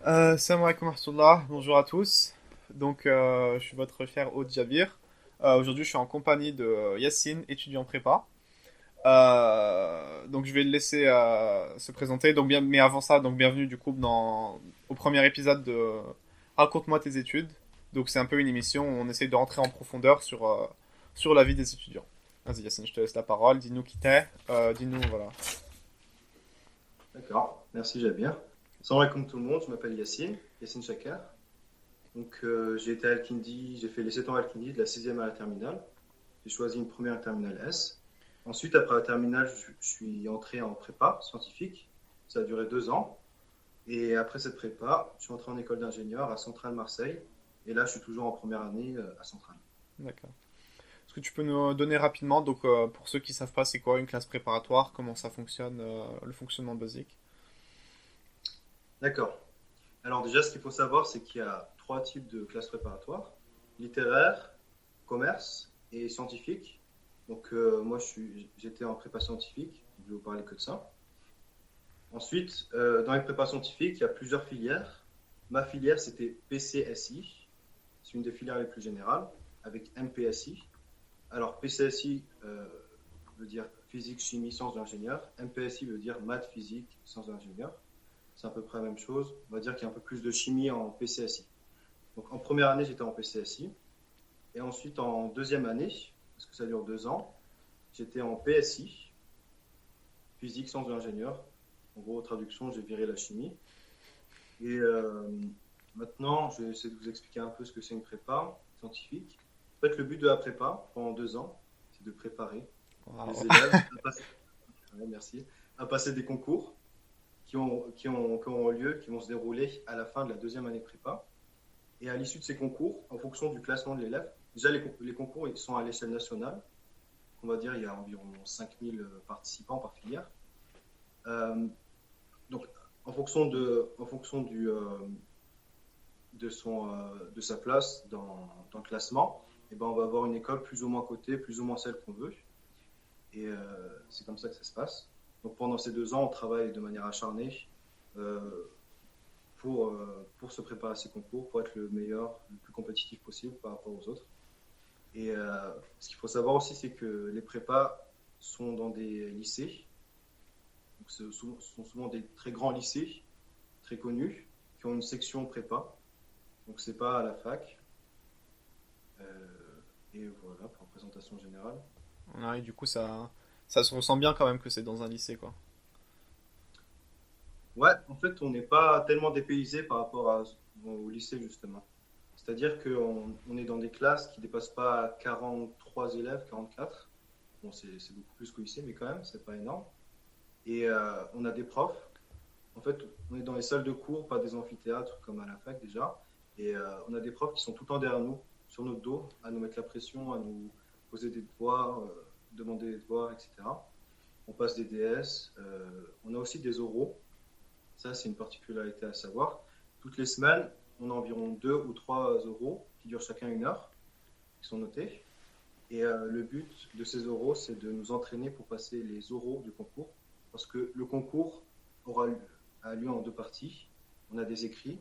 Salam alaikum wa rahmatullah, bonjour à tous. Donc, je suis votre cher hôte Jabir. Aujourd'hui, je suis en compagnie de Yacine, étudiant prépa. Donc, je vais le laisser se présenter. Donc, mais avant ça, donc bienvenue du coup au premier épisode de Raconte-moi tes études. Donc, c'est un peu une émission où on essaye de rentrer en profondeur sur la vie des étudiants. Vas-y, Yacine, je te laisse la parole. Dis-nous qui t'es. Dis-nous, voilà. D'accord, merci Jabir. Salam alaikum tout le monde, je m'appelle Yassine Chakar. Donc j'ai été à Al-Kindi, j'ai fait les 7 ans à Al-Kindi de la sixième à la terminale. J'ai choisi une première terminale S. Ensuite, après la terminale, je suis entré en prépa scientifique. Ça a duré 2 ans. Et après cette prépa, je suis entré en école d'ingénieur à Centrale Marseille. Et là, je suis toujours en première année à Centrale. D'accord. Est-ce que tu peux nous donner rapidement, donc pour ceux qui savent pas, c'est quoi une classe préparatoire, comment ça fonctionne, le fonctionnement basique? D'accord. Alors déjà, ce qu'il faut savoir, c'est qu'il y a trois types de classes préparatoires. Littéraire, commerce et scientifique. Donc moi, j'étais en prépa scientifique, je vais vous parler que de ça. Ensuite, dans les prépas scientifiques, il y a plusieurs filières. Ma filière, c'était PCSI, c'est une des filières les plus générales, avec MPSI. Alors PCSI veut dire physique, chimie, sciences de l'ingénieur. MPSI veut dire maths, physique, sciences de l'ingénieur. C'est à peu près la même chose. On va dire qu'il y a un peu plus de chimie en PCSI. Donc en première année, j'étais en PCSI. Et ensuite, en deuxième année, parce que ça dure 2 ans, j'étais en PSI, physique, sciences de l'ingénieur. En gros, traduction, j'ai viré la chimie. Et maintenant, je vais essayer de vous expliquer un peu ce que c'est une prépa scientifique. En fait, le but de la prépa, pendant 2 ans, c'est de préparer Wow. les élèves à passer, ouais, merci, à passer des concours qui ont lieu, qui vont se dérouler à la fin de la deuxième année de prépa. Et à l'issue de ces concours, en fonction du classement de l'élève, déjà les concours ils sont à l'échelle nationale. On va dire il y a environ 5000 participants par filière. Euh, donc en fonction de sa place dans le classement, eh ben, on va avoir une école plus ou moins cotée, plus ou moins celle qu'on veut. Et c'est comme ça que ça se passe. Donc pendant ces 2 ans, on travaille de manière acharnée euh, pour se préparer à ces concours, pour être le meilleur, le plus compétitif possible par rapport aux autres. Et ce qu'il faut savoir aussi, c'est que les prépas sont dans des lycées. Donc, ce sont souvent des très grands lycées, très connus, qui ont une section prépa. Donc, c'est pas à la fac. Et voilà pour la présentation générale. Ouais, du coup, ça se ressent bien quand même que c'est dans un lycée, quoi. Ouais, en fait, on n'est pas tellement dépaysé par rapport au lycée, justement. C'est-à-dire qu'on est dans des classes qui ne dépassent pas 43 élèves, 44. Bon, c'est beaucoup plus qu'au lycée, mais quand même, c'est pas énorme. Et on a des profs. En fait, on est dans les salles de cours, pas des amphithéâtres comme à la fac déjà. Et on a des profs qui sont tout le temps derrière nous, sur notre dos, à nous mettre la pression, à nous poser des devoirs, demander des devoirs, etc. On passe des DS. On a aussi des oraux. Ça, c'est une particularité à savoir. Toutes les semaines, on a environ 2 ou 3 oraux qui durent chacun 1 heure, qui sont notés. Et le but de ces oraux, c'est de nous entraîner pour passer les oraux du concours. Parce que le concours a lieu en deux parties. On a des écrits.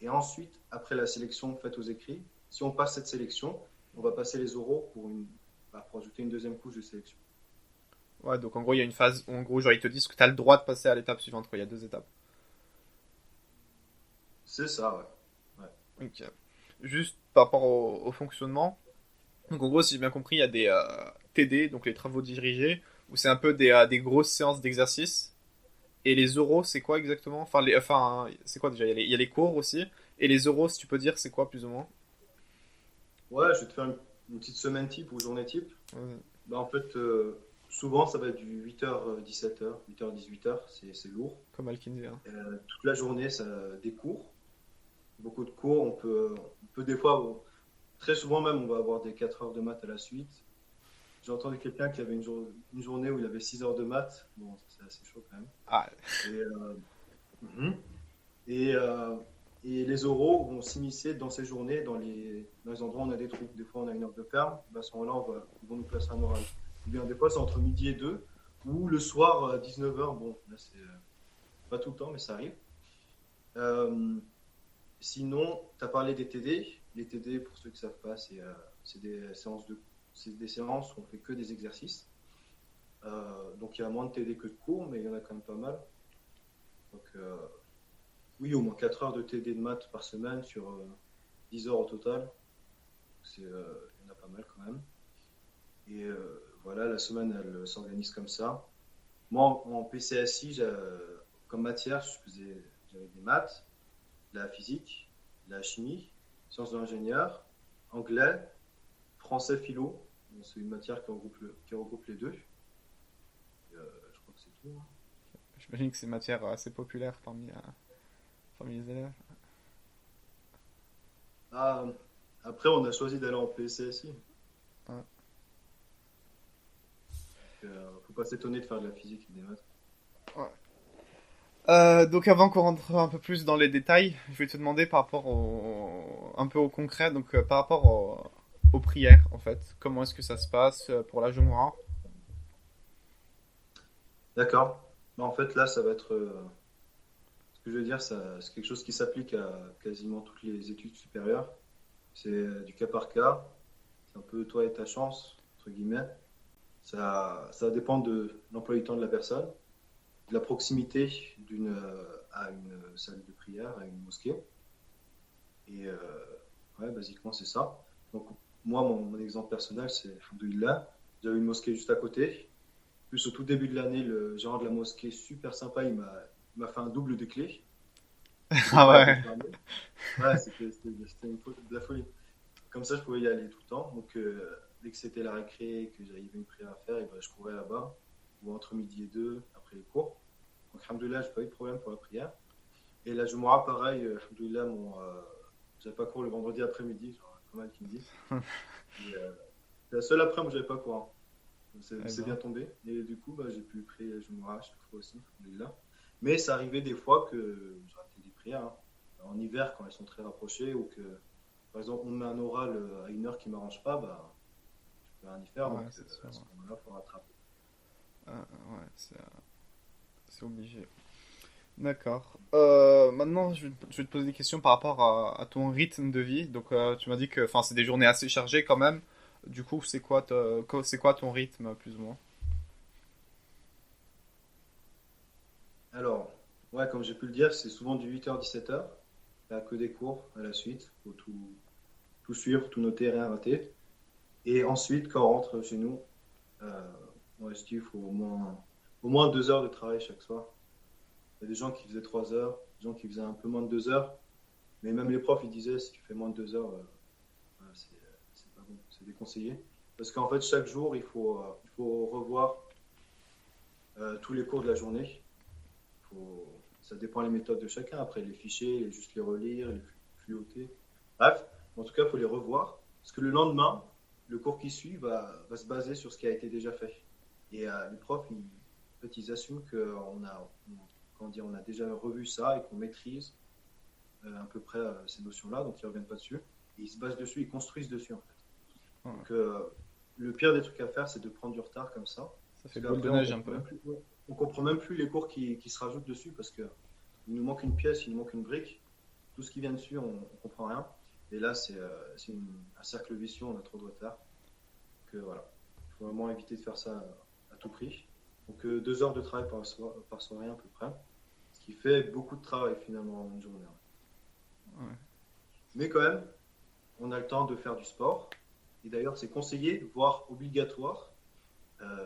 Et ensuite, après la sélection faite aux écrits, si on passe cette sélection, on va passer les oraux pour ajouter une deuxième couche de sélection. Ouais, donc en gros, il y a une phase où en gros, genre, ils te disent que tu as le droit de passer à l'étape suivante, quoi. Il y a deux étapes. C'est ça, ouais. Ouais. Ok. Juste par rapport au fonctionnement. Donc en gros, si j'ai bien compris, il y a des TD, donc les travaux dirigés, où c'est un peu des grosses séances d'exercice. Et les oraux, c'est quoi exactement? C'est quoi déjà? Il y a les cours aussi. Et les oraux, si tu peux dire, c'est quoi plus ou moins? Ouais, je vais te faire une petite semaine type ou journée type. Euh, Bah, en fait, souvent, ça va être du 8h, 17h, 8h, 18h, c'est lourd. Comme Alkindi, hein. Toute la journée, ça, des cours, beaucoup de cours. On peut des fois, très souvent même, on va avoir des 4 heures de maths à la suite. J'ai entendu quelqu'un qui avait une journée où il avait 6 heures de maths. Bon, c'est assez chaud quand même. Ah, Et, mhm. et, euh, et les oraux vont s'immiscer dans ces journées, dans les endroits où on a des trous. Des fois, on a une heure de perm. Ben, à ce moment-là, ils vont nous placer un oral. Ou bien des fois, c'est entre midi et 2. Ou le soir, 19h. Bon, là, c'est pas tout le temps, mais ça arrive. Euh, Sinon, tu as parlé des TD. Les TD, pour ceux qui ne savent pas, c'est des séances c'est des séances où on fait que des exercices. Donc il y a moins de TD que de cours, mais il y en a quand même pas mal. Donc oui, au moins 4 heures de TD de maths par semaine sur 10 heures au total. Il y en a pas mal quand même. Et voilà, la semaine, elle s'organise comme ça. Moi, en PCSI, comme matière, j'avais des maths, de la physique, de la chimie, sciences de l'ingénieur, anglais, français, philo. Bon, c'est une matière qui regroupe les deux. Je crois que c'est tout, hein. J'imagine que c'est une matière assez populaire parmi les élèves. Ah, après, on a choisi d'aller en PCSI. Ouais. Faut pas s'étonner de faire de la physique et des maths. Ouais. Donc avant qu'on rentre un peu plus dans les détails, je vais te demander par rapport un peu au concret, donc par rapport aux prières en fait, comment est-ce que ça se passe pour la Jumu'ah? D'accord. Bah, en fait, là, ça va être. Ce que je veux dire, c'est quelque chose qui s'applique à quasiment toutes les études supérieures. C'est du cas par cas. C'est un peu toi et ta chance, entre guillemets. Ça dépend de l'emploi du temps de la personne, de la proximité à une salle de prière, à une mosquée. Et ouais, basiquement, c'est ça. Donc, moi, mon exemple personnel, c'est Alhamdoulilah. J'avais une mosquée juste à côté. Plus au tout début de l'année, le gérant de la mosquée, super sympa, il m'a fait un double de clé. Parce que Ah moi, elle était ouais. fermée. Ouais, de la folie. Comme ça, je pouvais y aller tout le temps. Donc, dès que c'était la récré et que j'avais une prière à faire, et ben, je courais là-bas, ou entre midi et deux, après les cours. Donc, alhamdoulilah, je n'ai pas eu de problème pour la prière. Et la Jumu'ah, pareil, alhamdoulilah, j'avais pas cours le vendredi après-midi, genre, pas mal qui me dit. Et, c'est la seule après où j'avais pas cours, hein. Donc, Eh c'est bien ben. tombé. Et du coup, bah, j'ai pu prier la Jumu'ah à chaque fois aussi, alhamdoulilah. Mais ça arrivait des fois que j'ai raté des prières, hein. En hiver, quand elles sont très rapprochées, ou que, par exemple, on me met un oral à une heure qui m'arrange pas, bah, je peux rien y faire. Donc, Ouais, c'est sûr. à ce moment-là, il faut rattraper. Ouais, c'est obligé. D'accord. Maintenant, je vais te poser des questions par rapport à ton rythme de vie. Donc, tu m'as dit que, enfin, c'est des journées assez chargées quand même. Du coup, c'est quoi ton rythme, plus ou moins? Alors, ouais, comme j'ai pu le dire, c'est souvent du 8h-17h. Il n'y a que des cours à la suite. Il faut tout suivre, tout noter, rien rater. Et ensuite, quand on rentre chez nous, euh, moi je dis qu'il faut au moins 2 heures de travail chaque soir. Il y a des gens qui faisaient 3 heures, des gens qui faisaient un peu moins de 2 heures. Mais même les profs, ils disaient, si tu fais moins de 2 heures, voilà, c'est pas bon, c'est déconseillé. Parce qu'en fait, chaque jour, il faut revoir tous les cours de la journée. Ça dépend des méthodes de chacun. Après, les fichiers, juste les relire, les fluoter. Bref, en tout cas, il faut les revoir. Parce que le lendemain, le cours qui suit va se baser sur ce qui a été déjà fait. Et les profs, en fait, ils assument on a déjà revu ça et qu'on maîtrise à peu près ces notions-là, donc ils ne reviennent pas dessus. Et ils se basent dessus, ils construisent dessus, en fait. Ouais. Donc, le pire des trucs à faire, c'est de prendre du retard comme ça. Ça Parce fait boule de qu'après, neige un peu. on comprend même plus les cours qui se rajoutent dessus parce que il nous manque une pièce, il nous manque une brique. Tout ce qui vient dessus, on ne comprend rien. Et là, c'est un cercle vicieux, on a trop de retard. Donc voilà, il faut vraiment éviter de faire ça à tout prix. Donc 2 heures de travail par soirée à peu près. Ce qui fait beaucoup de travail finalement en une journée. Ouais. Mais quand même, on a le temps de faire du sport. Et d'ailleurs, c'est conseillé, voire obligatoire,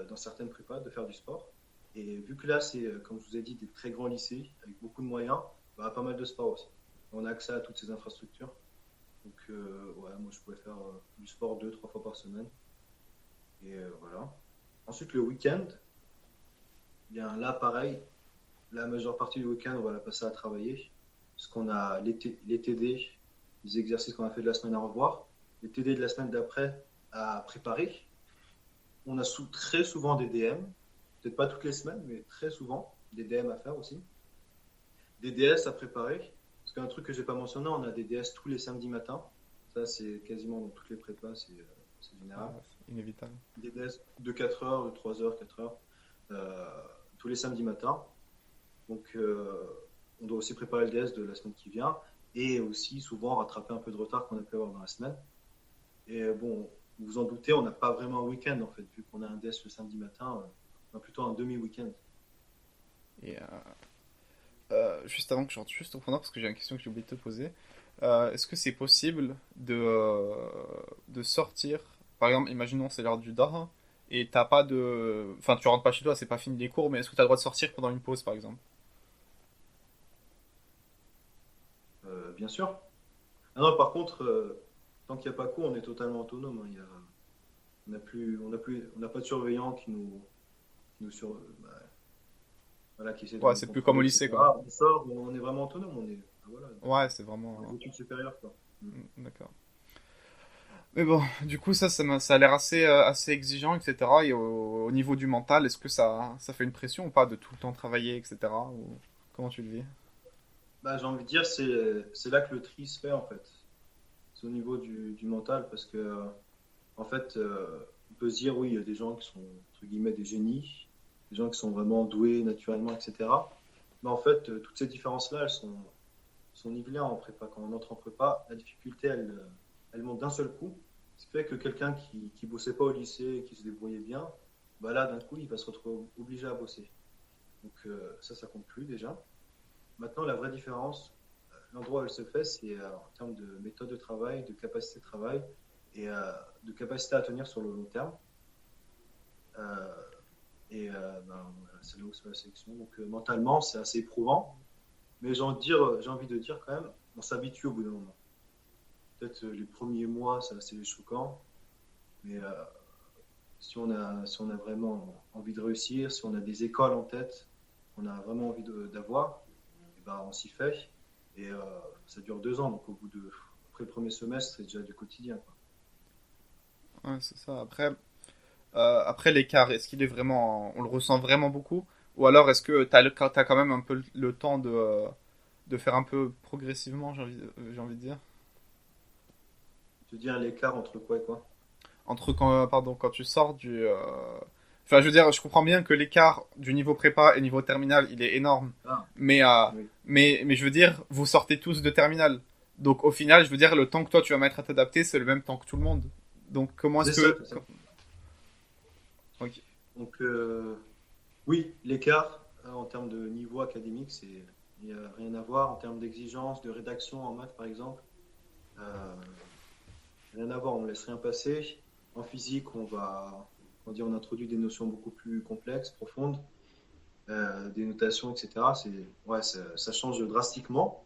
dans certaines prépas, de faire du sport. Et vu que là, c'est, comme je vous ai dit, des très grands lycées, avec beaucoup de moyens, bah, pas mal de sport aussi. On a accès à toutes ces infrastructures. Donc, ouais, moi, je pouvais faire du sport 2, 3 fois par semaine. Et voilà. Ensuite, le week-end, bien là, pareil, la majeure partie du week-end, on va la passer à travailler. Parce qu'on a les TD, les exercices qu'on a fait de la semaine à revoir, les TD de la semaine d'après à préparer. On a très souvent des DM, peut-être pas toutes les semaines, mais très souvent, des DM à faire aussi. Des DS à préparer. Parce qu'un truc que j'ai pas mentionné, on a des DS tous les samedis matins. Ça, c'est quasiment dans toutes les prépas, c'est Ouais, général. c'est inévitable. Des DS de 4 heures, de 3 heures, 4 heures, euh, tous les samedis matins. Donc, on doit aussi préparer le DS de la semaine qui vient. et aussi souvent rattraper un peu de retard qu'on a pu avoir dans la semaine. Et bon, vous vous en doutez, on n'a pas vraiment un week-end en fait, vu qu'on a un DES le samedi matin, on a plutôt un demi-week-end. Et juste avant que je rentre juste au fond, parce que j'ai une question que j'ai oublié de te poser, est-ce que c'est possible de sortir, par exemple, imaginons c'est l'heure du dard, et t'as pas de... Enfin, tu rentres pas chez toi, c'est pas fini les cours, mais est-ce que t'as le droit de sortir pendant une pause, par exemple? Bien sûr. Ah non, par contre, tant qu'il n'y a pas cours, on est totalement autonome, hein. On n'a pas de surveillant qui nous bah, voilà, qui essaie de Ouais, nous c'est plus comme au contrôler, lycée, etc. quoi. On sort, on est vraiment autonome, on est voilà, Ouais, c'est dans les vraiment... études supérieures, quoi. Mm. D'accord. Mais bon, du coup, ça a l'air assez, assez exigeant, etc. Et au niveau du mental, est-ce que ça fait une pression ou pas de tout le temps travailler, etc. Ou comment tu le vis? Bah, j'ai envie de dire, c'est là que le tri se fait, en fait. C'est au niveau du mental, parce que, en fait, on peut se dire, oui, il y a des gens qui sont, entre guillemets, des génies, des gens qui sont vraiment doués naturellement, etc. Mais en fait, toutes ces différences-là, sont nivelées en prépa. Quand on entre en prépa, la difficulté, elle monte d'un seul coup. Ce qui fait que quelqu'un qui bossait pas au lycée, qui se débrouillait bien, bah là, d'un coup, il va se retrouver obligé à bosser. Donc ça compte plus déjà. Maintenant, la vraie différence, l'endroit où elle se fait, c'est en termes de méthode de travail, de capacité de travail et de capacité à tenir sur le long terme. Euh, voilà, c'est là où se fait la sélection. Donc mentalement, c'est assez éprouvant. Mais j'ai envie de dire quand même, on s'habitue au bout d'un moment. Peut-être les premiers mois, c'est assez choquant, mais si on a vraiment envie de réussir, si on a des écoles en tête, on a vraiment envie d'avoir, et ben on s'y fait. Et ça dure 2 ans, donc après le premier semestre, c'est déjà du quotidien, quoi. Ouais, c'est ça. Après l'écart, est-ce qu'il est vraiment... On le ressent vraiment beaucoup? Ou alors est-ce que t'as quand même un peu le temps de faire un peu progressivement, j'ai envie de dire? Je veux dire l'écart entre quoi et quoi? Entre quand, pardon, quand tu sors du... Enfin, je veux dire, je comprends bien que l'écart du niveau prépa et niveau terminal, il est énorme. Ah, Mais, oui. mais je veux dire, vous sortez tous de terminal. Donc au final, je veux dire, le temps que toi tu vas mettre à t'adapter, c'est le même temps que tout le monde. Donc comment est-ce C'est ça, que... c'est ça. Ok. Donc oui, l'écart en termes de niveau académique, il n'y a rien à voir en termes d'exigence, de rédaction en maths par exemple. Euh, Rien à voir, on ne laisse rien passer. En physique, on introduit des notions beaucoup plus complexes, profondes, des notations, etc. Ouais, ça change drastiquement.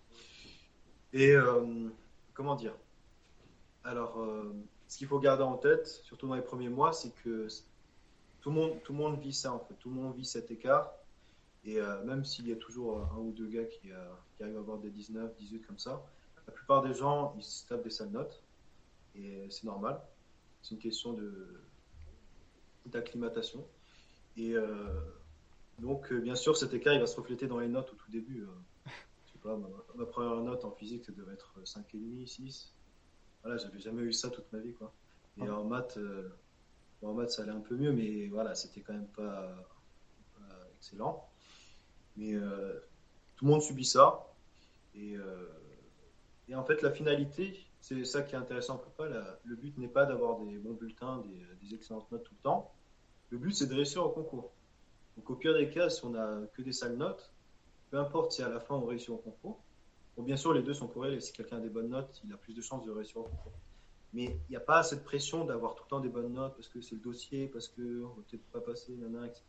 Et comment dire? Alors, ce qu'il faut garder en tête, surtout dans les premiers mois, c'est que tout le monde vit ça en fait. Tout le monde vit cet écart. Et même s'il y a toujours un ou deux gars qui arrivent à avoir des 19, 18 comme ça, la plupart des gens, ils se tapent des sales notes. Et c'est normal. C'est une question d'acclimatation. Et donc, bien sûr, cet écart, il va se refléter dans les notes au tout début. Je sais pas, ma première note en physique, ça devait être 5,5, 6. Voilà, j'avais jamais eu ça toute ma vie, quoi. Et en maths, ça allait un peu mieux, mais voilà, c'était quand même pas excellent. Mais tout le monde subit ça. Et, euh, et en fait, la finalité, c'est ça qui est intéressant pour pas. Le but n'est pas d'avoir des bons bulletins, des excellentes notes tout le temps. Le but, c'est de réussir au concours. Donc, au pire des cas, si on a que des sales notes, peu importe si à la fin on réussit au concours. Bon, bien sûr, les deux sont corrélés. Si quelqu'un a des bonnes notes, il a plus de chances de réussir au concours. Mais il n'y a pas cette pression d'avoir tout le temps des bonnes notes parce que c'est le dossier, parce qu'on ne va peut-être pas passer, nanana, etc.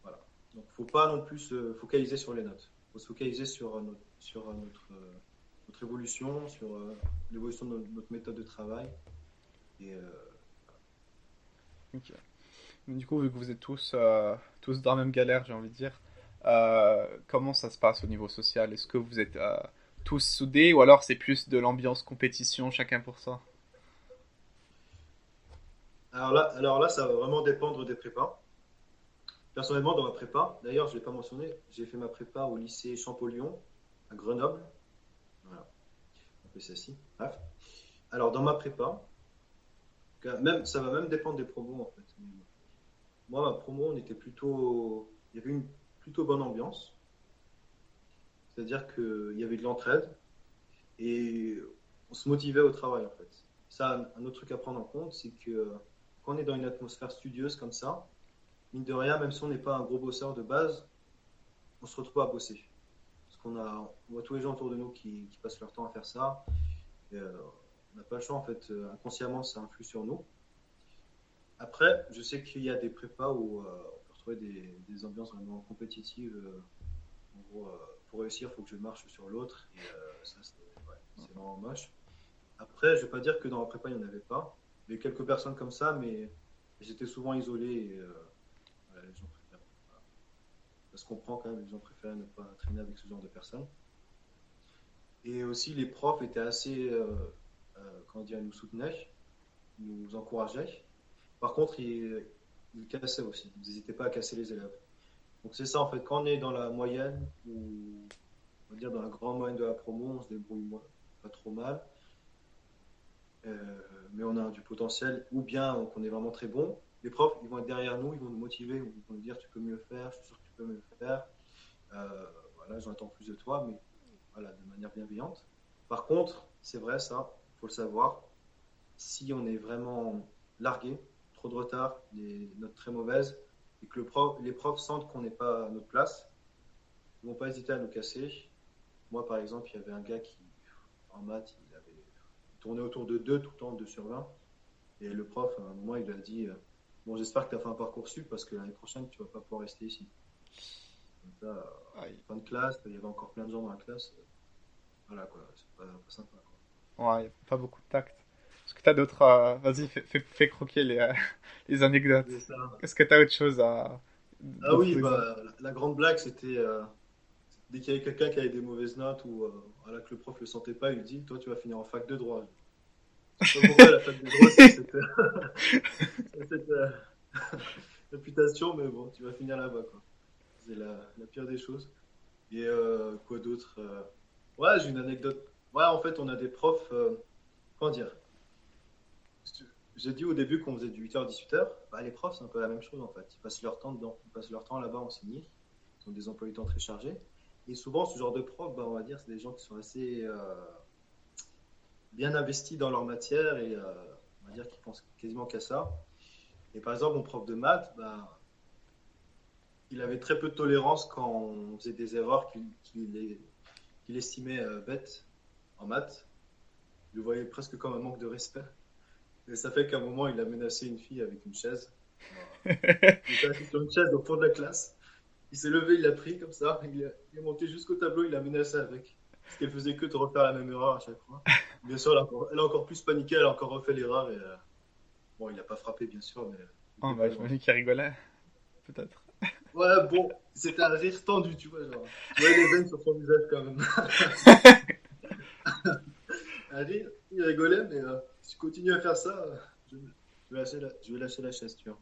Voilà. Donc, il ne faut pas non plus se focaliser sur les notes. Il faut se focaliser notre évolution, sur l'évolution de notre méthode de travail. Et Ok. Mais du coup, vu que vous êtes tous dans la même galère, j'ai envie de dire, comment ça se passe au niveau social? Est-ce que vous êtes tous soudés ou alors c'est plus de l'ambiance compétition, chacun pour ça? alors là, ça va vraiment dépendre des prépas. Personnellement, dans ma prépa, d'ailleurs, je ne l'ai pas mentionné, j'ai fait ma prépa au lycée Champollion, à Grenoble. Voilà, on fait ça ici. Bref. Alors, dans ma prépa, même, ça va même dépendre des promos, en fait. Moi, ma promo, il y avait une plutôt bonne ambiance. C'est-à-dire qu'il y avait de l'entraide et on se motivait au travail en fait. Ça, un autre truc à prendre en compte, c'est que quand on est dans une atmosphère studieuse comme ça, mine de rien, même si on n'est pas un gros bosseur de base, on se retrouve à bosser. Parce on voit tous les gens autour de nous qui passent leur temps à faire ça. Et, on n'a pas le choix en fait. Inconsciemment, ça influe sur nous. Après, je sais qu'il y a des prépas où on peut retrouver des ambiances vraiment compétitives. En gros, pour réussir, il faut que je marche sur l'autre. Et ça, c'est vraiment moche. Après, je ne vais pas dire que dans la prépa, il n'y en avait pas. Il y avait quelques personnes comme ça, mais j'étais souvent isolé et voilà, les gens préfèrent. Voilà. Ça se comprend quand même, les gens préfèrent ne pas traîner avec ce genre de personnes. Et aussi, les profs étaient assez, comment dire, ils nous soutenaient, ils nous encourageaient. Par contre, ils cassaient aussi. Ils n'hésitaient pas à casser les élèves. Donc c'est ça, en fait, quand on est dans la moyenne, ou on va dire dans la grande moyenne de la promo, on se débrouille pas trop mal. Mais on a du potentiel, ou bien qu'on est vraiment très bon. Les profs, ils vont être derrière nous, ils vont nous motiver, ils vont nous dire tu peux mieux faire, je suis sûr que tu peux mieux faire. Voilà, j'en attends plus de toi, mais voilà, de manière bienveillante. Par contre, c'est vrai ça, il faut le savoir. Si on est vraiment largué, trop de retard, les notes très mauvaises, et que les profs sentent qu'on n'est pas à notre place, ils ne vont pas hésiter à nous casser. Moi, par exemple, il y avait un gars qui, en maths, il avait tourné autour de 2 tout le temps, 2 sur 20. Et le prof, à un moment, il a dit bon, j'espère que tu as fait un parcours sup parce que l'année prochaine, tu ne vas pas pouvoir rester ici. Donc là, Aïe. fin de classe, il y avait encore plein de gens dans la classe. Voilà quoi, c'est pas sympa. Quoi. Ouais, y a pas beaucoup de tact. Est-ce que t'as d'autres... Vas-y, fais croquer les anecdotes. C'est ça. Est-ce que t'as autre chose à... Ah oui, D'autres exemples? bah, la grande blague, c'était dès qu'il y avait quelqu'un qui avait des mauvaises notes ou voilà, que le prof ne le sentait pas, il lui dit toi, tu vas finir en fac de droit. Je sais pas pourquoi la fac de droit, cette réputation, mais bon, tu vas finir là-bas. Quoi. C'est la pire des choses. Et quoi d'autre Ouais, j'ai une anecdote. Ouais, en fait, on a des profs. Comment dire J'ai dit au début qu'on faisait du 8h à 18h. Bah, les profs, c'est un peu la même chose en fait. Ils passent leur temps dedans. Ils passent leur temps là-bas à enseigner. Ils ont des emplois du temps très chargés. Et souvent, ce genre de profs, bah, on va dire, c'est des gens qui sont assez bien investis dans leur matière et on va dire qu'ils pensent quasiment qu'à ça. Et par exemple, mon prof de maths, bah, il avait très peu de tolérance quand on faisait des erreurs qu'il estimait bêtes en maths. Je le voyais presque comme un manque de respect. Et ça fait qu'à un moment, il a menacé une fille avec une chaise. Il était assis sur une chaise au fond de la classe. Il s'est levé, il l'a pris comme ça. Il est monté jusqu'au tableau, il l'a menacé avec. Parce qu'elle faisait que de refaire la même erreur à chaque fois. Bien sûr, elle a encore plus paniqué, elle a encore refait l'erreur. Et, bon, il n'a pas frappé, bien sûr, mais il Oh, était bah, pas loin. j'imagine qu'il rigolait, peut-être. Ouais, bon, c'était un rire tendu, tu vois, genre. Tu vois les veines sur son visage quand même. Un rire, il rigolait, mais si tu continues à faire ça, je vais lâcher la chaise, tu vois.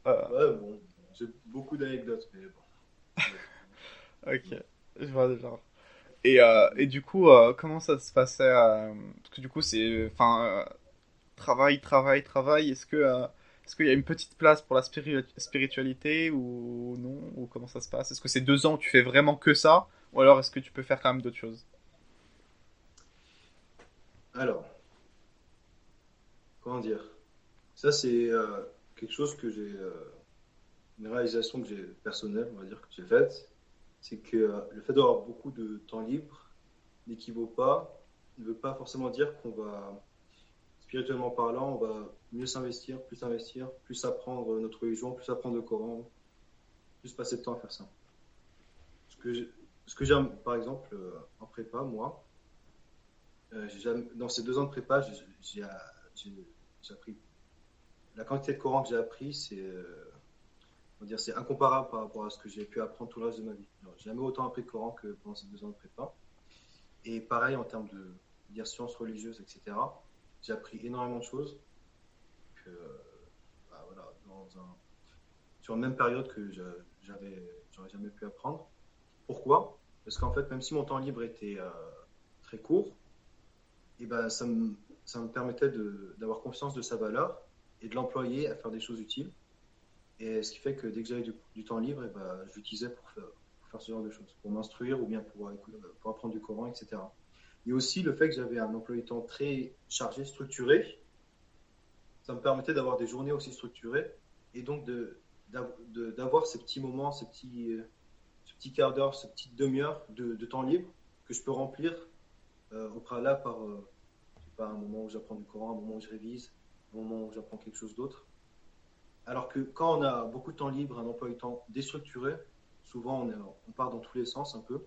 Euh, Ouais, bon, j'ai beaucoup d'anecdotes, mais bon, ça va être. ok, je vois le genre. Et du coup, comment ça se passait parce que du coup, c'est... Enfin, travail, travail, travail. Est-ce qu'il y a une petite place pour la spiritualité ou non? Ou comment ça se passe? Est-ce que c'est 2 ans où tu fais vraiment que ça? Ou alors est-ce que tu peux faire quand même d'autres choses? Alors, comment dire? Ça, c'est quelque chose que une réalisation que j'ai personnelle, on va dire, que j'ai faite. C'est que le fait d'avoir beaucoup de temps libre n'équivaut pas, ne veut pas forcément dire qu'on va, spirituellement parlant, on va mieux s'investir, plus apprendre notre religion, plus apprendre le Coran, plus passer de temps à faire ça. Ce que j'ai, ce que j'aime, par exemple, en prépa, moi, dans ces 2 ans de prépa, j'ai appris. La quantité de Coran que j'ai appris, on va dire, c'est incomparable par rapport à ce que j'ai pu apprendre tout le reste de ma vie. J'ai jamais autant appris de Coran que pendant ces 2 ans de prépa. Et pareil en termes de dire sciences religieuses, etc. J'ai appris énormément de choses que, bah, voilà, sur la même période que j'aurais jamais pu apprendre. Pourquoi? Parce qu'en fait, même si mon temps libre était très court, et ben, ça me permettait d'avoir conscience de sa valeur et de l'employer à faire des choses utiles. Et ce qui fait que dès que j'avais du temps libre, et ben, je l'utilisais pour faire faire ce genre de choses, pour m'instruire ou bien pour apprendre du Coran, etc. Et aussi le fait que j'avais un emploi du temps très chargé, structuré, ça me permettait d'avoir des journées aussi structurées et donc d'avoir ces petits moments, ce petit quart d'heure, cette petite demi-heure de temps libre que je peux remplir au préalable par je sais pas, un moment où j'apprends du Coran, un moment où je révise, un moment où j'apprends quelque chose d'autre. Alors que quand on a beaucoup de temps libre, un emploi du temps déstructuré, souvent on part dans tous les sens un peu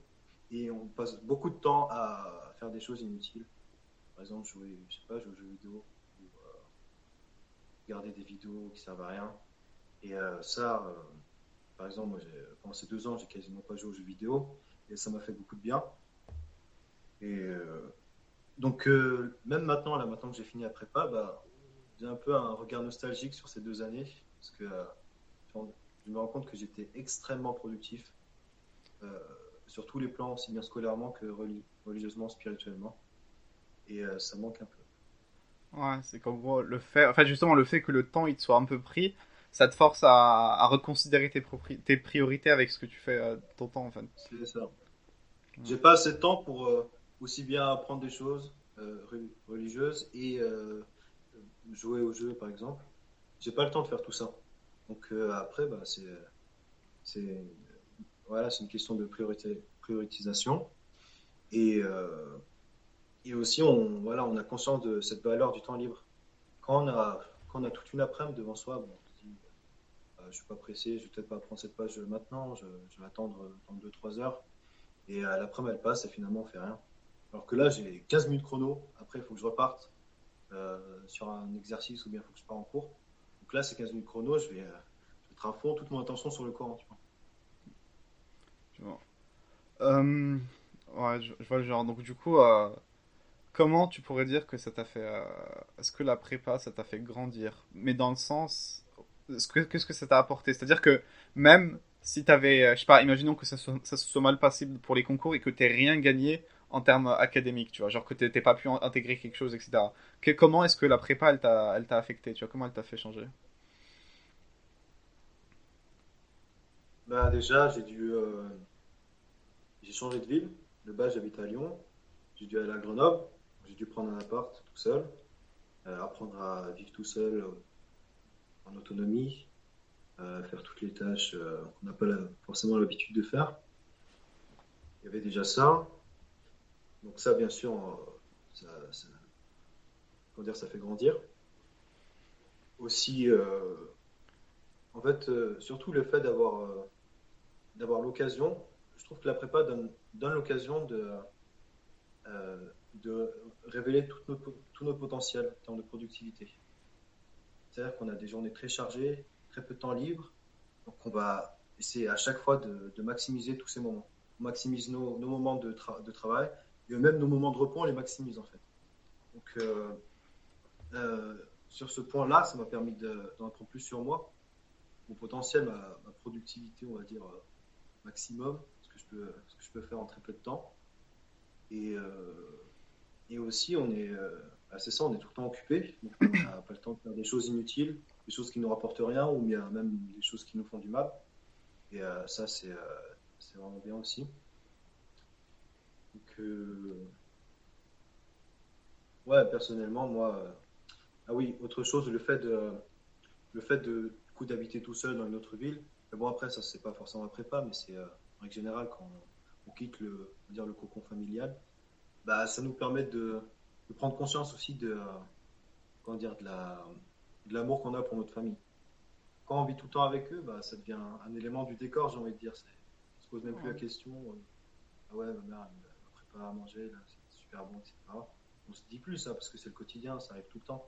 et on passe beaucoup de temps à faire des choses inutiles. Par exemple, jouer, je sais pas, jouer aux jeux vidéo ou regarder des vidéos qui servent à rien. Et par exemple, pendant ces 2 ans, j'ai quasiment pas joué aux jeux vidéo et ça m'a fait beaucoup de bien. Et donc, même maintenant, là, maintenant que j'ai fini la prépa, bah, j'ai un peu un regard nostalgique sur ces 2 années parce que je me rends compte que j'étais extrêmement productif euh, sur tous les plans, aussi bien scolairement que religieusement, spirituellement. Et ça manque un peu. Ouais, c'est qu'en gros, en fait, justement, le fait que le temps il te soit un peu pris, ça te force à reconsidérer tes priorités avec ce que tu fais ton temps, en fait. C'est ça. Ouais. J'ai pas assez de temps pour aussi bien apprendre des choses religieuses et jouer au jeu, par exemple. J'ai pas le temps de faire tout ça. Donc après, bah, c'est, voilà, c'est une question de prioritisation. Et, euh, et aussi, voilà, on a conscience de cette valeur du temps libre. Quand on a toute une après-midi devant soi, bon, on se dit, je suis pas pressé, je vais peut-être pas prendre cette page maintenant, je vais attendre 2, 3 heures. Et l'après-midi, elle passe et finalement, on fait rien. Alors que là, j'ai 15 minutes chrono. Après, il faut que je reparte sur un exercice ou bien il faut que je parte en cours. Donc là, c'est 15 minutes chrono. Je vais être à fond, toute mon attention sur le Coran. Tu vois. Tu vois. Euh, ouais, je vois le genre. Donc, du coup, comment tu pourrais dire que ça t'a fait. Est-ce que la prépa, ça t'a fait grandir? Mais dans le sens. Qu'est-ce que ça t'a apporté? C'est-à-dire que même si t'avais. Je sais pas, imaginons que ça se soit mal passé pour les concours et que t'aies rien gagné en termes académiques, tu vois. Genre que t'aies pas pu intégrer quelque chose, etc. Comment est-ce que la prépa, elle t'a affecté? Tu vois, comment elle t'a fait changer? Bah, déjà, j'ai changé de ville. De base, j'habite à Lyon. J'ai dû aller à Grenoble. J'ai dû prendre un appart tout seul, apprendre à vivre tout seul en autonomie, faire toutes les tâches qu'on n'a pas forcément l'habitude de faire. Il y avait déjà ça. Donc ça, bien sûr, comment dire, ça fait grandir. Aussi, en fait, surtout le fait d'avoir l'occasion, je trouve que la prépa donne l'occasion de révéler tout notre potentiel en termes de productivité. C'est-à-dire qu'on a des journées très chargées, très peu de temps libre, donc on va essayer à chaque fois de maximiser tous ces moments. On maximise nos moments de travail et même nos moments de repos, on les maximise en fait. Donc sur ce point-là, ça m'a permis d'en apprendre plus sur moi, mon potentiel, ma productivité, on va dire, maximum, ce que je peux faire en très peu de temps. Et, et aussi, c'est ça, on est tout le temps occupé, donc on n'a pas le temps de faire des choses inutiles, des choses qui ne nous rapportent rien, ou bien même des choses qui nous font du mal. Et ça, c'est vraiment bien aussi. Donc, ouais, personnellement, moi, ah oui, autre chose, le fait de du coup, d'habiter tout seul dans une autre ville. Mais bon, après, ça, c'est pas forcément un prépa, mais c'est en règle générale, quand on quitte on va dire, le cocon familial, bah, ça nous permet de prendre conscience aussi comment dire, de l'amour qu'on a pour notre famille. Quand on vit tout le temps avec eux, bah, ça devient un élément du décor, j'ai envie de dire. On se pose même plus la question, ah ouais, ma mère, elle m'a préparé à manger, là, c'est super bon, etc. On se dit plus ça, parce que c'est le quotidien, ça arrive tout le temps.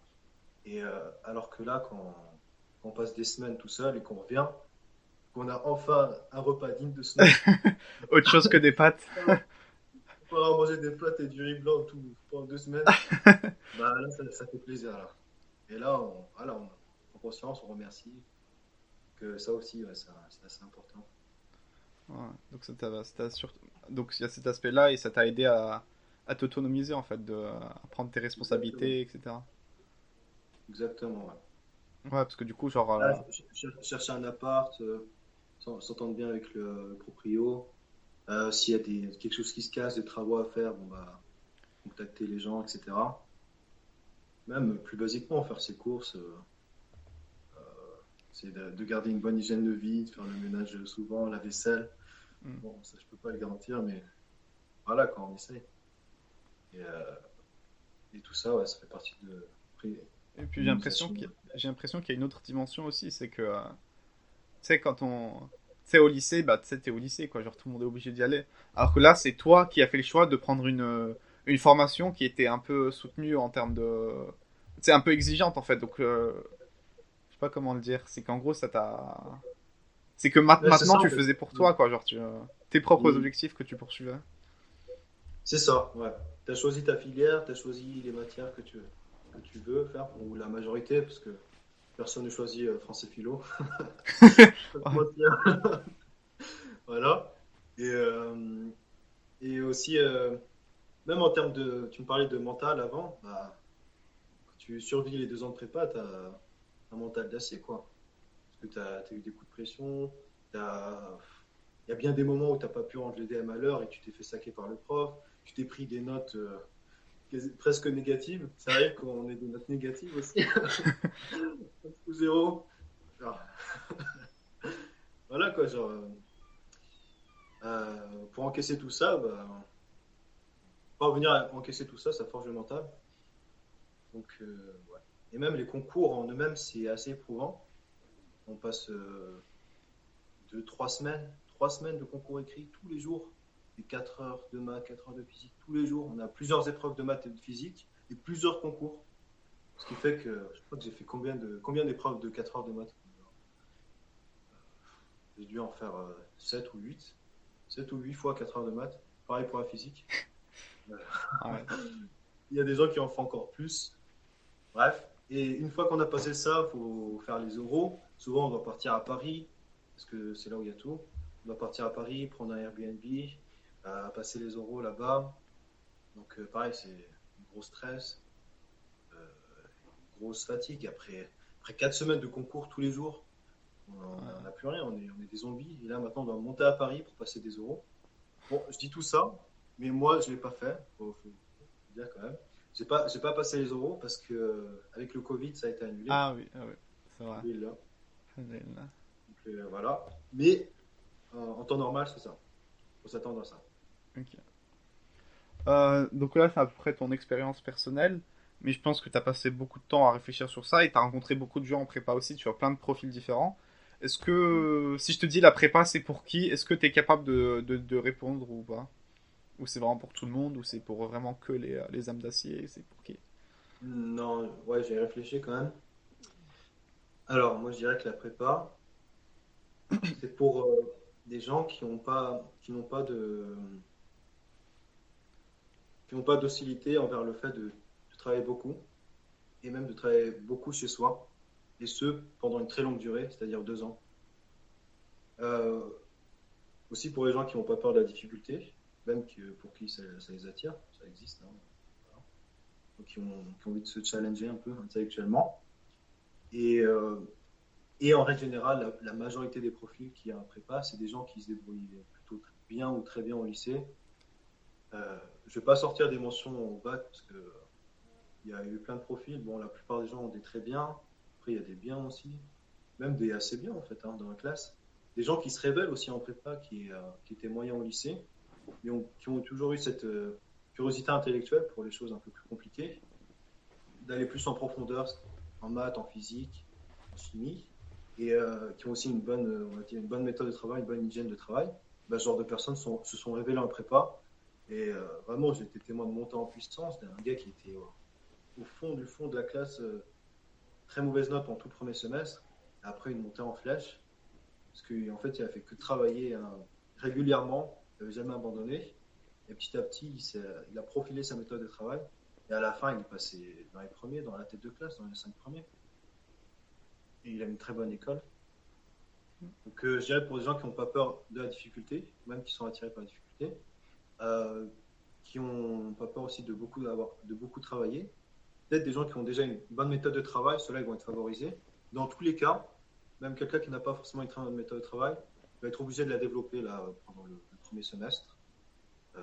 Et alors que là, quand on passe des semaines tout seul et qu'on revient, qu'on a enfin un repas digne de ce nom, Autre chose que des pâtes. on peut avoir mangé des pâtes et du riz blanc pendant 2 semaines, bah là, ça fait plaisir. Là. Et là, voilà, on prend conscience, on remercie. Que ça aussi, ouais, c'est assez important. Ouais, donc donc il y a cet aspect-là et ça t'a aidé à t'autonomiser en fait, à prendre tes Exactement. responsabilités, etc. Exactement, ouais. Ouais, parce que du coup, genre, Là, chercher un appart, s'entendre bien avec le proprio. S'il y a quelque chose qui se casse, des travaux à faire, bon, bah, contacter les gens, etc. Même plus basiquement, faire ses courses, c'est de garder une bonne hygiène de vie, de faire le ménage souvent, la vaisselle. Mm. Bon, ça, je peux pas le garantir, mais voilà, quand on essaye. Et, et tout ça, ouais, ça fait partie de Et puis l'immunisation. j'ai l'impression qu'il y a une autre dimension aussi, c'est que, tu sais, quand on... Tu sais, au lycée, bah, tu sais, t'es au lycée, quoi, genre tout le monde est obligé d'y aller. Alors que là, c'est toi qui as fait le choix de prendre une formation qui était un peu soutenue en termes de... Tu sais, un peu exigeante, en fait, donc... je sais pas comment le dire, c'est qu'en gros, ça t'a... C'est que Ouais, c'est maintenant, ça, en tu fait. faisais pour toi, quoi, genre, tes propres Mm. objectifs que tu poursuivais. C'est ça, ouais. Tu as choisi ta filière, tu as choisi les matières que tu veux faire, ou la majorité, parce que personne ne choisit français philo. Pas te Ouais. mentir. Voilà. Et, euh, et aussi, même en termes de. Tu me parlais de mental avant, bah, quand tu survis les 2 ans de prépa, tu as un mental d'acier, quoi. Parce que tu as eu des coups de pression, il y a bien des moments où tu n'as pas pu rendre le DM à l'heure et tu t'es fait saquer par le prof, tu t'es pris des notes presque négatives. Ça arrive qu'on ait des notes négatives aussi, ou zéro. Genre, voilà quoi, genre, pour encaisser tout ça, bah, parvenir à encaisser tout ça, ça forge le mental. Donc, ouais. Et même les concours en eux-mêmes, c'est assez éprouvant. On passe 3 semaines de concours écrits tous les jours, et 4 heures de maths, 4 heures de physique tous les jours. On a plusieurs épreuves de maths et de physique et plusieurs concours. Ce qui fait que je crois que j'ai fait combien d'épreuves de 4 heures de maths. J'ai dû en faire 7 ou 8. 7 ou 8 fois 4 heures de maths. Pareil pour la physique. Ouais. Il y a des gens qui en font encore plus. Bref. Et une fois qu'on a passé ça, il faut faire les oraux. Souvent, on doit partir à Paris, parce que c'est là où il y a tout. On doit partir à Paris, prendre un Airbnb, passer les oraux là-bas. Donc, pareil, c'est un gros stress, euh, une grosse fatigue. Après 4 semaines de concours tous les jours, on n'a plus rien, on est des zombies. Et là, maintenant, on doit monter à Paris pour passer des oraux. Bon, je dis tout ça, mais moi, je ne l'ai pas fait, faut dire quand même. J'ai pas passé les oraux parce que avec le Covid, ça a été annulé. Ah oui, ah oui, c'est vrai. Alhamdoulilah. Alhamdoulilah. Donc, voilà. Mais en temps normal, c'est ça. Il faut s'attendre à ça. Ok. Donc là, c'est à peu près ton expérience personnelle, mais je pense que tu as passé beaucoup de temps à réfléchir sur ça et tu as rencontré beaucoup de gens en prépa aussi, tu as plein de profils différents. Est-ce que, si je te dis la prépa, c'est pour qui, est-ce que tu es capable de répondre ou pas? Ou c'est vraiment pour tout le monde, ou c'est pour vraiment que les âmes d'acier, c'est pour qui? Non, ouais, j'ai réfléchi quand même. Alors, moi, je dirais que la prépa, c'est pour des gens qui n'ont pas d'hostilité envers le fait de travailler beaucoup et même de travailler beaucoup chez soi, et ce pendant une très longue durée, c'est-à-dire 2 ans. Euh, Aussi pour les gens qui n'ont pas peur de la difficulté, même pour qui ça les attire, ça existe, hein, voilà. Donc qui ont envie de se challenger un peu intellectuellement. Et, euh, et en règle générale, la majorité des profils qui a un prépa, c'est des gens qui se débrouillent plutôt bien ou très bien au lycée. Je ne vais pas sortir des mentions au bac parce que il y a eu plein de profils. Bon, la plupart des gens ont des très bien. Après, il y a des biens aussi. Même des assez bien, en fait, hein, dans la classe. Des gens qui se révèlent aussi en prépa, qui étaient moyens au lycée, mais qui ont toujours eu cette curiosité intellectuelle pour les choses un peu plus compliquées, d'aller plus en profondeur en maths, en physique, en chimie, et qui ont aussi on va dire une bonne méthode de travail, une bonne hygiène de travail. Ben, ce genre de personnes se sont révélées en prépa. Et vraiment, j'ai été témoin de montée en puissance d'un gars qui était au fond du fond de la classe, très mauvaise note en tout premier semestre. Après, une montée en flèche, parce qu'en fait, il a fait que travailler hein, régulièrement, il n'avait jamais abandonné. Et petit à petit, il a profilé sa méthode de travail. Et à la fin, il est passé dans les premiers, dans la tête de classe, dans les 5 premiers. Et il a une très bonne école. Donc, je dirais pour les gens qui n'ont pas peur de la difficulté, même qui sont attirés par la difficulté, euh, qui n'ont pas peur aussi de beaucoup travailler, peut-être des gens qui ont déjà une bonne méthode de travail, ceux-là, ils vont être favorisés. Dans tous les cas, même quelqu'un qui n'a pas forcément une très bonne méthode de travail va être obligé de la développer là, pendant le premier semestre. Euh,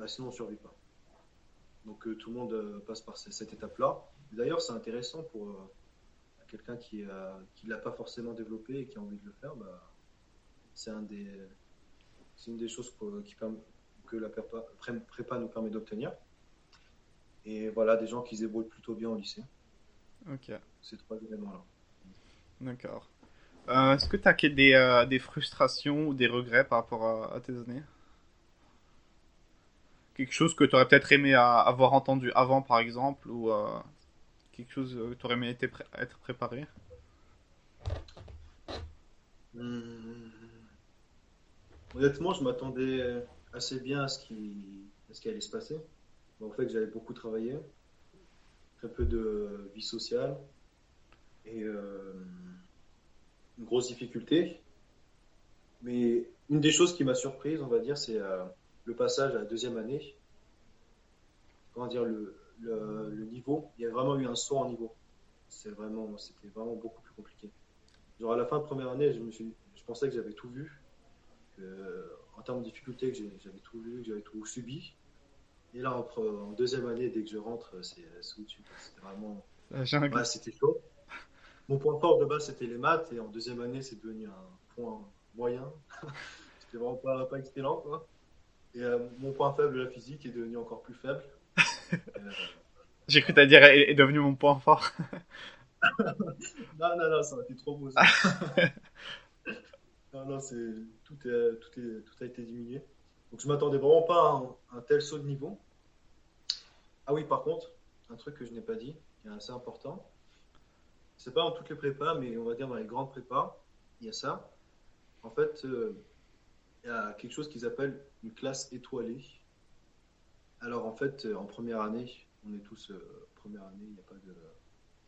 Sinon, on ne survit pas. Donc tout le monde passe par cette étape-là. D'ailleurs, c'est intéressant pour quelqu'un qui ne l'a pas forcément développé et qui a envie de le faire. C'est un des, c'est une des choses que la prépa nous permet d'obtenir. Et voilà, des gens qui se débrouillent plutôt bien au lycée. Ok, Ces trois éléments-là. d'accord. Est-ce que tu as des frustrations ou des regrets par rapport à tes années? Quelque chose que tu aurais peut-être aimé avoir entendu avant, par exemple, ou quelque chose que tu aurais aimé être préparé? Hum, Honnêtement, je m'attendais assez bien à ce qui allait se passer. Bon, en fait, j'avais beaucoup travaillé, très peu de vie sociale et une grosse difficulté. Mais une des choses qui m'a surprise, on va dire, c'est le passage à la deuxième année. Comment dire, le niveau. Il y a vraiment eu un saut en niveau. C'était vraiment beaucoup plus compliqué. Genre à la fin de première année, je pensais que j'avais tout vu, en termes de difficulté, j'avais tout vu, que j'avais tout subi. Et là, en deuxième année, dès que je rentre, c'est au-dessus, quoi. C'était vraiment, La jungle. ouais, c'était chaud. Mon point fort de base, c'était les maths, et en deuxième année, c'est devenu un point moyen. C'était vraiment pas excellent, quoi. Et mon point faible, la physique, est devenu encore plus faible. Euh, J'ai cru voilà. t'à dire est devenu mon point fort. Non, non, non, ça aurait été trop beau, ça. Non, non, tout a été diminué. Donc, je m'attendais vraiment pas à un tel saut de niveau. Ah oui, par contre, un truc que je n'ai pas dit, qui est assez important, c'est pas dans toutes les prépas, mais on va dire dans les grandes prépas, il y a ça. En fait, il y a quelque chose qu'ils appellent une classe étoilée. Alors, en fait, en première année, on est tous première année, il n'y a pas de,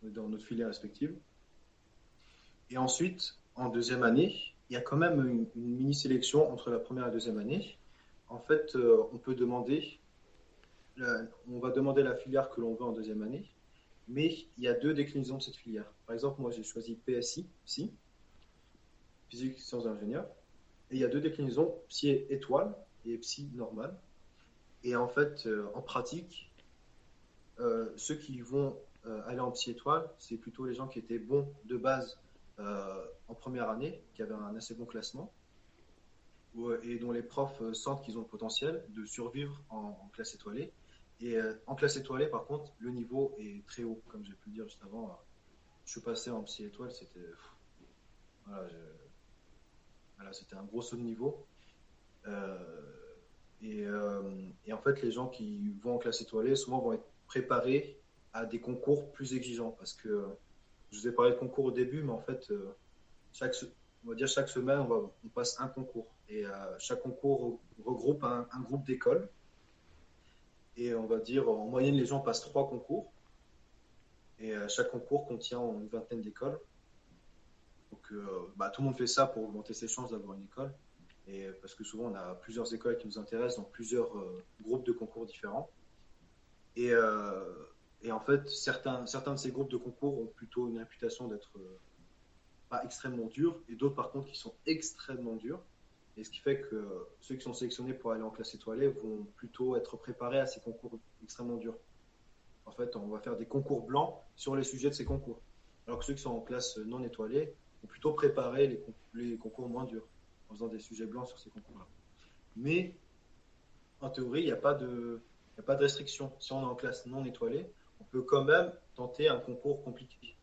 on est dans notre filière respective. Et ensuite, en deuxième année, il y a quand même une mini-sélection entre la première et la deuxième année. En fait, on va demander la filière que l'on veut en deuxième année, mais il y a deux déclinaisons de cette filière. Par exemple, moi, j'ai choisi PSI, Psy, Physique, Sciences d'ingénieur, et il y a deux déclinaisons, Psy étoile et Psy normal. Et en fait, en pratique, ceux qui vont aller en Psy étoile, c'est plutôt les gens qui étaient bons de base en première année, qui avaient un assez bon classement, et dont les profs sentent qu'ils ont le potentiel de survivre en classe étoilée. Et en classe étoilée, par contre, le niveau est très haut, comme j'ai pu le dire juste avant. Je suis passé en psy étoile, voilà, voilà, c'était un gros saut de niveau. Euh, et en fait, les gens qui vont en classe étoilée, souvent vont être préparés à des concours plus exigeants. Parce que je vous ai parlé de concours au début, mais en fait, chaque, on va dire chaque semaine, on passe un concours. Et chaque concours regroupe un groupe d'écoles. Et on va dire, en moyenne, les gens passent trois concours. Et chaque concours contient une vingtaine d'écoles. Donc, tout le monde fait ça pour augmenter ses chances d'avoir une école. Et parce que souvent, on a plusieurs écoles qui nous intéressent dans plusieurs groupes de concours différents. Et, et en fait, certains de ces groupes de concours ont plutôt une réputation d'être pas extrêmement durs, et d'autres, par contre, qui sont extrêmement durs. Et ce qui fait que ceux qui sont sélectionnés pour aller en classe étoilée vont plutôt être préparés à ces concours extrêmement durs. En fait, on va faire des concours blancs sur les sujets de ces concours. Alors que ceux qui sont en classe non étoilée vont plutôt préparer les concours moins durs en faisant des sujets blancs sur ces concours-là. Mais en théorie, il y a pas de restriction. Si on est en classe non étoilée, on peut quand même tenter un concours compliqué.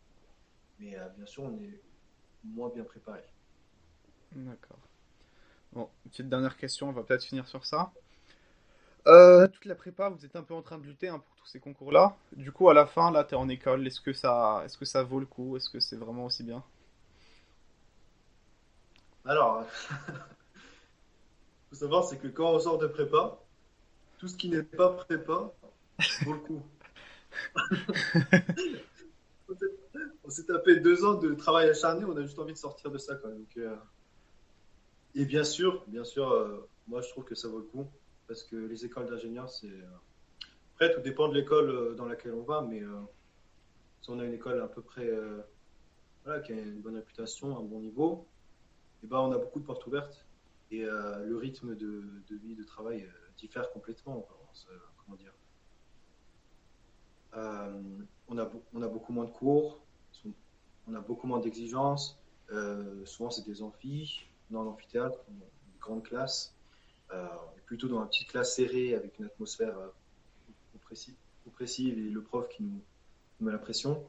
Mais bien sûr, on est moins bien préparé. D'accord. Bon, une petite dernière question, on va peut-être finir sur ça. Toute la prépa, vous êtes un peu en train de lutter hein, pour tous ces concours-là. Du coup, à la fin, là, t'es en école. Est-ce que ça vaut le coup? Est-ce que c'est vraiment aussi bien? Alors, il faut savoir, c'est que quand on sort de prépa, tout ce qui n'est pas prépa vaut le coup. On s'est tapé 2 ans de travail acharné, on a juste envie de sortir de ça. Quoi. Donc, et bien sûr moi je trouve que ça vaut le coup parce que les écoles d'ingénieurs, c'est. Après, tout dépend de l'école dans laquelle on va, mais si on a une école à peu près voilà, qui a une bonne réputation, un bon niveau, et ben, on a beaucoup de portes ouvertes. et le rythme de vie, de travail diffère complètement. Comment dire, euh, on a beaucoup moins de cours, on a beaucoup moins d'exigences. Souvent, c'est des amphis, dans l'amphithéâtre, des grandes classes. On est plutôt dans une petite classe serrée avec une atmosphère oppressive et le prof qui nous met la pression.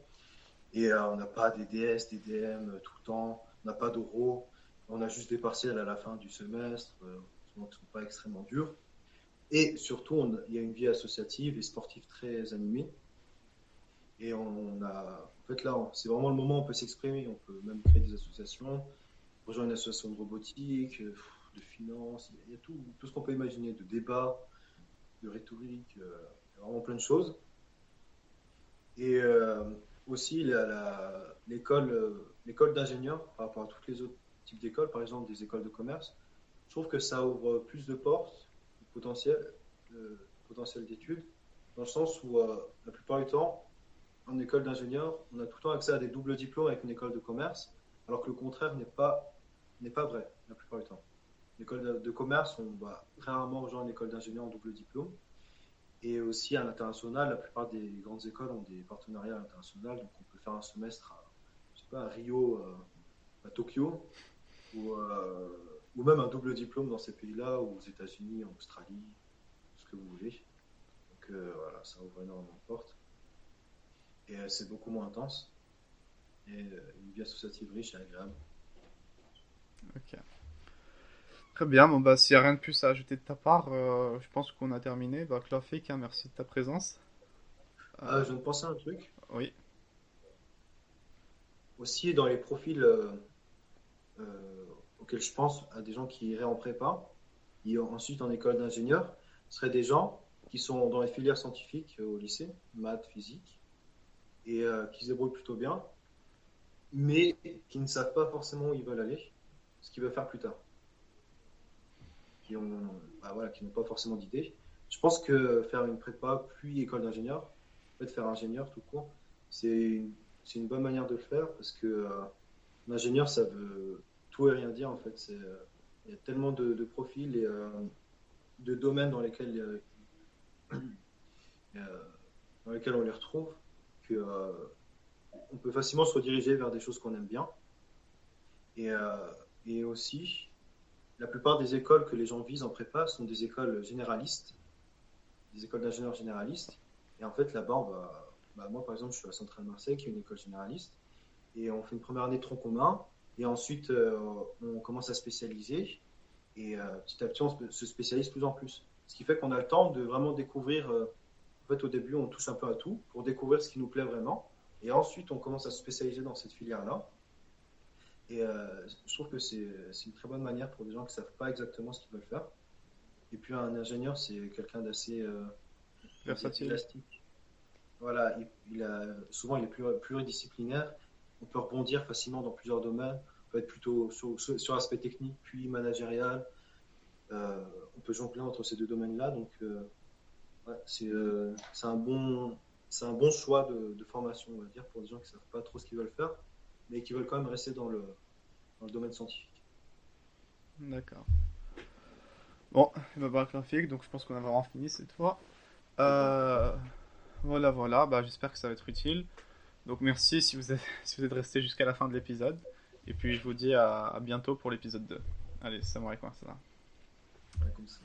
Et on n'a pas des DS, des DM tout le temps, on n'a pas d'oraux, on a juste des partiels à la fin du semestre, souvent qui ne sont pas extrêmement durs. Et surtout, il y a une vie associative et sportive très animée. Et en fait, là, c'est vraiment le moment où on peut s'exprimer. On peut même créer des associations, rejoindre une association de robotique, de finance. Il y a tout ce qu'on peut imaginer, de débat, de rhétorique, il y a vraiment plein de choses. Et aussi, l'école d'ingénieur, par rapport à toutes les autres types d'écoles, par exemple des écoles de commerce, je trouve que ça ouvre plus de portes, de potentiel d'études, dans le sens où la plupart du temps, en école d'ingénieur, on a tout le temps accès à des doubles diplômes avec une école de commerce, alors que le contraire n'est pas vrai la plupart du temps. L'école de commerce, on va rarement rejoindre l'école d'ingénieur en double diplôme. Et aussi à l'international, la plupart des grandes écoles ont des partenariats internationaux, donc on peut faire un semestre je sais pas, à Rio, à Tokyo, ou même un double diplôme dans ces pays-là, ou aux États-Unis, en Australie, ce que vous voulez. Donc voilà, ça ouvre énormément de portes. Et c'est beaucoup moins intense. Et une vie associative riche et agréable. Ok. Très bien, bon bah s'il n'y a rien de plus à ajouter de ta part, je pense qu'on a terminé. Bah Claude, hein, merci de ta présence. Je viens de penser à un truc. Oui, Aussi, dans les profils euh, auxquels je pense, à des gens qui iraient en prépa, et ensuite en école d'ingénieur, ce seraient des gens qui sont dans les filières scientifiques au lycée, maths, physique, et qui se débrouillent plutôt bien, mais qui ne savent pas forcément où ils veulent aller, ce qu'ils veulent faire plus tard, qui ont, bah voilà, qui n'ont pas forcément d'idée. Je pense que faire une prépa puis école d'ingénieur, en fait faire ingénieur tout court, c'est une bonne manière de le faire parce que l'ingénieur ça veut tout et rien dire en fait. Il y a tellement de profils et de domaines euh, dans lesquels on les retrouve que on peut facilement se rediriger vers des choses qu'on aime bien. Et, et aussi, la plupart des écoles que les gens visent en prépa sont des écoles généralistes, des écoles d'ingénieurs généralistes. Et en fait, là-bas, moi, par exemple, je suis à Centrale Marseille, qui est une école généraliste. Et on fait une première année de tronc commun. Et ensuite, on commence à spécialiser. Et petit à petit, on se spécialise de plus en plus. Ce qui fait qu'on a le temps de vraiment découvrir. En fait, au début, on touche un peu à tout pour découvrir ce qui nous plaît vraiment. Et ensuite, on commence à se spécialiser dans cette filière-là. Et je trouve que c'est une très bonne manière pour des gens qui ne savent pas exactement ce qu'ils veulent faire. Et puis un ingénieur, c'est quelqu'un d'assez comment dire, versatile. élastique. Voilà, souvent il est pluridisciplinaire. On peut rebondir facilement dans plusieurs domaines. On peut être plutôt sur l'aspect technique, puis managérial. Euh, on peut jongler entre ces deux domaines-là. Donc ouais, c'est un bon choix de formation, on va dire, pour des gens qui ne savent pas trop ce qu'ils veulent faire, mais qui veulent quand même rester dans le domaine scientifique. D'accord. Bon, bah Claude, donc je pense qu'on a vraiment fini cette fois. C'est bon. Euh, voilà, bah j'espère que ça va être utile. Donc merci si vous êtes, si vous êtes resté jusqu'à la fin de l'épisode. Et puis je vous dis à bientôt pour l'épisode 2. Allez, samouraï quoi, ça va. Ouais, comme ça.